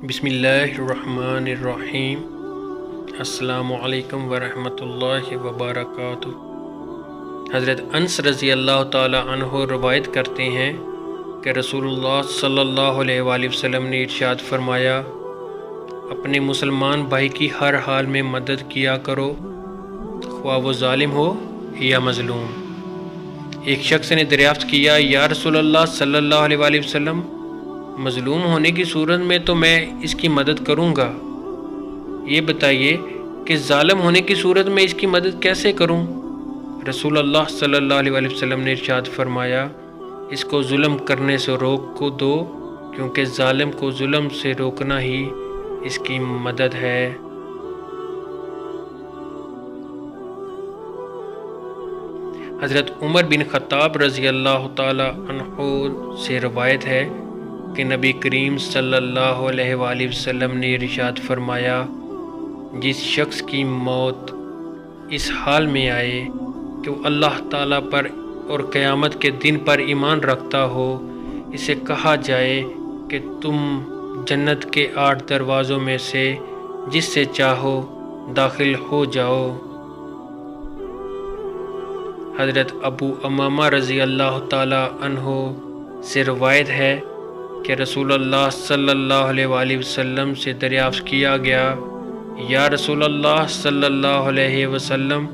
بسم اللہ الرحمن الرحیم۔ السلام علیکم ورحمۃ اللہ وبرکاتہ۔ حضرت انس رضی اللہ تعالی عنہ روایت کرتے ہیں کہ رسول اللہ صلی اللہ علیہ وآلہ وسلم نے ارشاد فرمایا، اپنے مسلمان بھائی کی ہر حال میں مدد کیا کرو، خواہ وہ ظالم ہو یا مظلوم۔ ایک شخص نے دریافت کیا، یا رسول اللہ صلی اللہ علیہ وآلہ وسلم، مظلوم ہونے کی صورت میں تو میں اس کی مدد کروں گا، یہ بتائیے کہ ظالم ہونے کی صورت میں اس کی مدد کیسے کروں؟ رسول اللہ صلی اللہ علیہ وآلہ وسلم نے ارشاد فرمایا، اس کو ظلم کرنے سے روک کو دو، کیونکہ ظالم کو ظلم سے روکنا ہی اس کی مدد ہے۔ حضرت عمر بن خطاب رضی اللہ تعالی عنہ سے روایت ہے کہ نبی کریم صلی اللہ علیہ وآلہ وسلم نے ارشاد فرمایا، جس شخص کی موت اس حال میں آئے کہ وہ اللہ تعالیٰ پر اور قیامت کے دن پر ایمان رکھتا ہو، اسے کہا جائے کہ تم جنت کے 8 دروازوں میں سے جس سے چاہو داخل ہو جاؤ۔ حضرت ابو امامہ رضی اللہ تعالی عنہ سے روایت ہے کہ رسول اللہ صلی اللہ علیہ وآلہ وسلم سے دریافت کیا گیا، یا رسول اللہ صلی اللہ علیہ وسلم،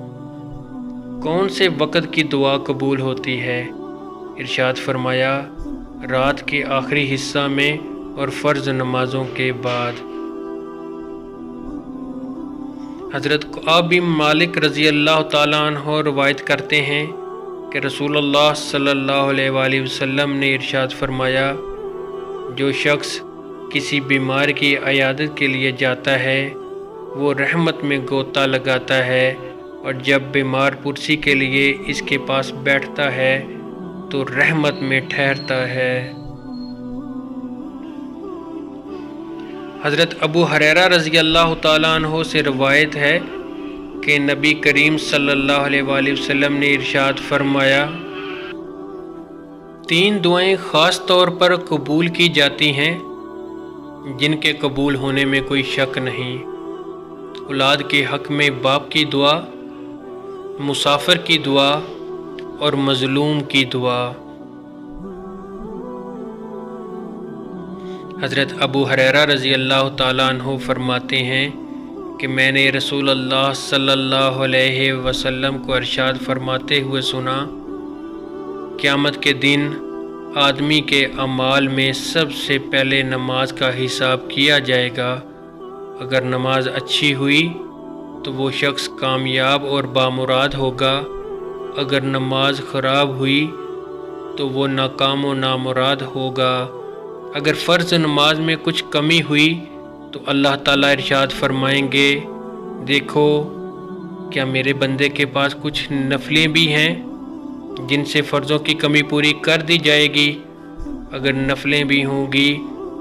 کون سے وقت کی دعا قبول ہوتی ہے؟ ارشاد فرمایا، رات کے آخری حصہ میں اور فرض نمازوں کے بعد۔ حضرت کعب بن مالک رضی اللہ تعالیٰ عنہ روایت کرتے ہیں کہ رسول اللہ صلی اللہ علیہ وآلہ وسلم نے ارشاد فرمایا، جو شخص کسی بیمار کی عیادت کے لیے جاتا ہے وہ رحمت میں غوطہ لگاتا ہے، اور جب بیمار پرسی کے لیے اس کے پاس بیٹھتا ہے تو رحمت میں ٹھہرتا ہے۔ حضرت ابو ہریرہ رضی اللہ تعالیٰ عنہ سے روایت ہے کہ نبی کریم صلی اللہ علیہ وآلہ وسلم نے ارشاد فرمایا، 3 دعائیں خاص طور پر قبول کی جاتی ہیں جن کے قبول ہونے میں کوئی شک نہیں: اولاد کے حق میں باپ کی دعا، مسافر کی دعا اور مظلوم کی دعا۔ حضرت ابو ہریرہ رضی اللہ تعالیٰ عنہ فرماتے ہیں کہ میں نے رسول اللہ صلی اللہ علیہ وسلم کو ارشاد فرماتے ہوئے سنا، قیامت کے دن آدمی کے اعمال میں سب سے پہلے نماز کا حساب کیا جائے گا۔ اگر نماز اچھی ہوئی تو وہ شخص کامیاب اور بامراد ہوگا، اگر نماز خراب ہوئی تو وہ ناکام و نامراد ہوگا۔ اگر فرض نماز میں کچھ کمی ہوئی تو اللہ تعالیٰ ارشاد فرمائیں گے، دیکھو کیا میرے بندے کے پاس کچھ نفلیں بھی ہیں جن سے فرضوں کی کمی پوری کر دی جائے گی؟ اگر نفلیں بھی ہوں گی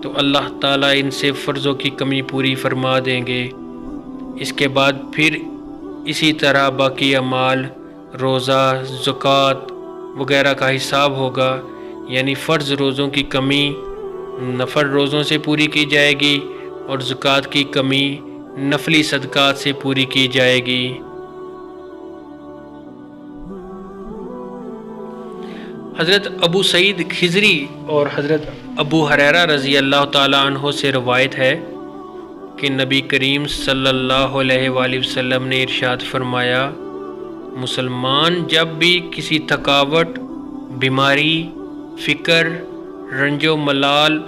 تو اللہ تعالیٰ ان سے فرضوں کی کمی پوری فرما دیں گے۔ اس کے بعد پھر اسی طرح باقی اعمال، روزہ، زکوٰۃ وغیرہ کا حساب ہوگا، یعنی فرض روزوں کی کمی نفل روزوں سے پوری کی جائے گی اور زکوٰۃ کی کمی نفلی صدقات سے پوری کی جائے گی۔ حضرت ابو سعید خضری اور حضرت ابو ہریرہ رضی اللہ تعالیٰ عنہ سے روایت ہے کہ نبی کریم صلی اللہ علیہ وآلہ وسلم نے ارشاد فرمایا، مسلمان جب بھی کسی تھکاوٹ، بیماری، فکر، رنج و ملال،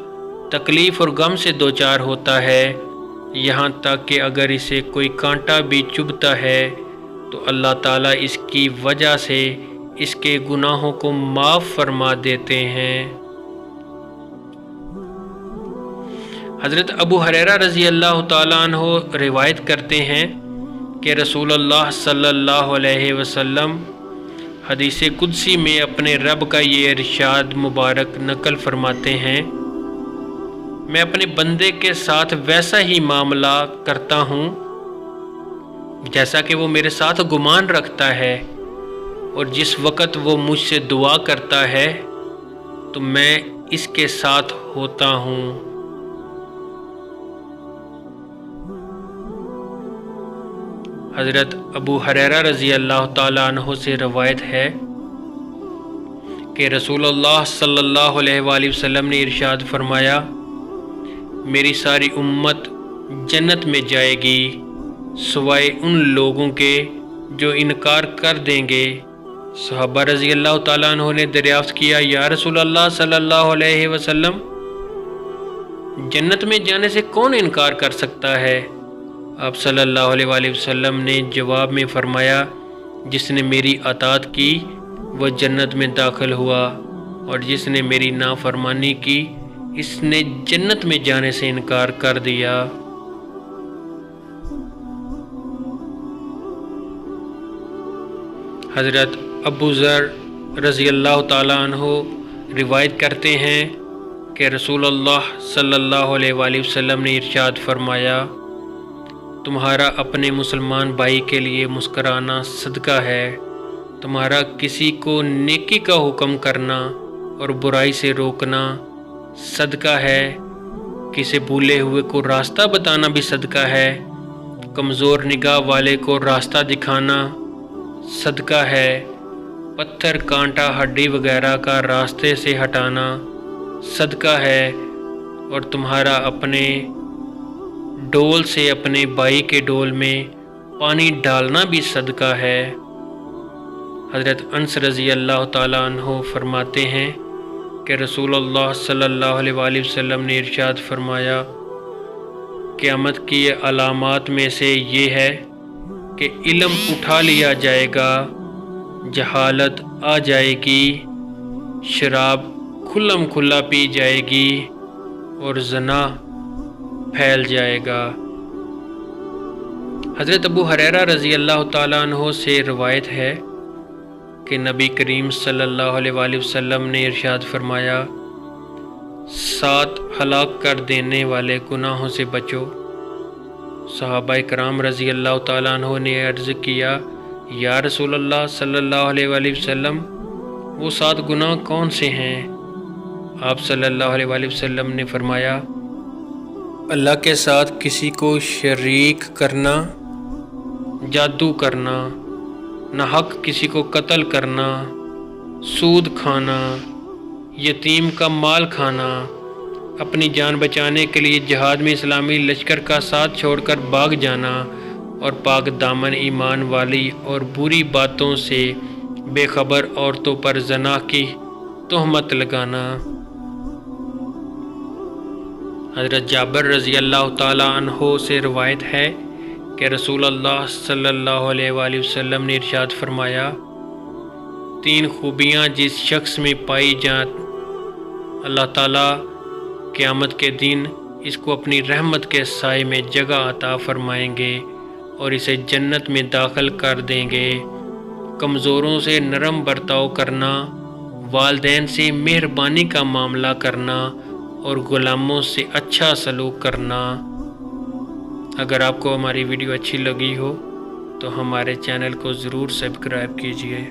تکلیف اور غم سے دوچار ہوتا ہے، یہاں تک کہ اگر اسے کوئی کانٹا بھی چبھتا ہے تو اللہ تعالیٰ اس کی وجہ سے اس کے گناہوں کو معاف فرما دیتے ہیں۔ حضرت ابو ہریرہ رضی اللہ تعالیٰ عنہ روایت کرتے ہیں کہ رسول اللہ صلی اللہ علیہ وسلم حدیث قدسی میں اپنے رب کا یہ ارشاد مبارک نقل فرماتے ہیں، میں اپنے بندے کے ساتھ ویسا ہی معاملہ کرتا ہوں جیسا کہ وہ میرے ساتھ گمان رکھتا ہے، اور جس وقت وہ مجھ سے دعا کرتا ہے تو میں اس کے ساتھ ہوتا ہوں۔ حضرت ابو ہریرہ رضی اللہ تعالیٰ عنہ سے روایت ہے کہ رسول اللہ صلی اللہ علیہ وآلہ وسلم نے ارشاد فرمایا، میری ساری امت جنت میں جائے گی سوائے ان لوگوں کے جو انکار کر دیں گے۔ صحابہ رضی اللہ تعالیٰ عنہ نے دریافت کیا، یا رسول اللہ صلی اللہ علیہ وسلم، جنت میں جانے سے کون انکار کر سکتا ہے؟ آپ صلی اللہ علیہ وآلہ وسلم نے جواب میں فرمایا، جس نے میری اطاعت کی وہ جنت میں داخل ہوا، اور جس نے میری نافرمانی کی اس نے جنت میں جانے سے انکار کر دیا۔ حضرت ابو ذر رضی اللہ تعالیٰ عنہ روایت کرتے ہیں کہ رسول اللہ صلی اللہ علیہ وآلہ وسلم نے ارشاد فرمایا، تمہارا اپنے مسلمان بھائی کے لیے مسکرانا صدقہ ہے، تمہارا کسی کو نیکی کا حکم کرنا اور برائی سے روکنا صدقہ ہے، کسی بھولے ہوئے کو راستہ بتانا بھی صدقہ ہے، کمزور نگاہ والے کو راستہ دکھانا صدقہ ہے، پتھر کانٹا ہڈی وغیرہ کا راستے سے ہٹانا صدقہ ہے، اور تمہارا اپنے ڈول سے اپنے بھائی کے ڈول میں پانی ڈالنا بھی صدقہ ہے۔ حضرت انس رضی اللہ تعالیٰ عنہ فرماتے ہیں کہ رسول اللہ صلی اللہ علیہ وآلہ وسلم نے ارشاد فرمایا، قیامت کی علامات میں سے یہ ہے کہ علم اٹھا لیا جائے گا، جہالت آ جائے گی، شراب کھلم کھلا پی جائے گی، اور زنا پھیل جائے گا۔ حضرت ابو ہریرہ رضی اللہ تعالیٰ عنہ سے روایت ہے کہ نبی کریم صلی اللہ علیہ وآلہ وسلم نے ارشاد فرمایا، 7 ہلاک کر دینے والے گناہوں سے بچو۔ صحابہ کرام رضی اللہ تعالیٰ عنہ نے عرض کیا، یا رسول اللہ صلی اللہ علیہ وآلہ وسلم، وہ 7 گناہ کون سے ہیں؟ آپ صلی اللہ علیہ وآلہ وسلم نے فرمایا، اللہ کے ساتھ کسی کو شریک کرنا، جادو کرنا، ناحق کسی کو قتل کرنا، سود کھانا، یتیم کا مال کھانا، اپنی جان بچانے کے لیے جہاد میں اسلامی لشکر کا ساتھ چھوڑ کر بھاگ جانا، اور پاک دامن ایمان والی اور بری باتوں سے بے خبر عورتوں پر زنا کی تہمت لگانا۔ حضرت جابر رضی اللہ تعالیٰ عنہ سے روایت ہے کہ رسول اللہ صلی اللہ علیہ وآلہ وسلم نے ارشاد فرمایا، 3 خوبیاں جس شخص میں پائی جائیں اللہ تعالیٰ قیامت کے دن اس کو اپنی رحمت کے سائے میں جگہ عطا فرمائیں گے اور اسے جنت میں داخل کر دیں گے۔ کمزوروں سے نرم برتاؤ کرنا، والدین سے مہربانی کا معاملہ کرنا، اور غلاموں سے اچھا سلوک کرنا۔ اگر آپ کو ہماری ویڈیو اچھی لگی ہو تو ہمارے چینل کو ضرور سبسکرائب کیجیے۔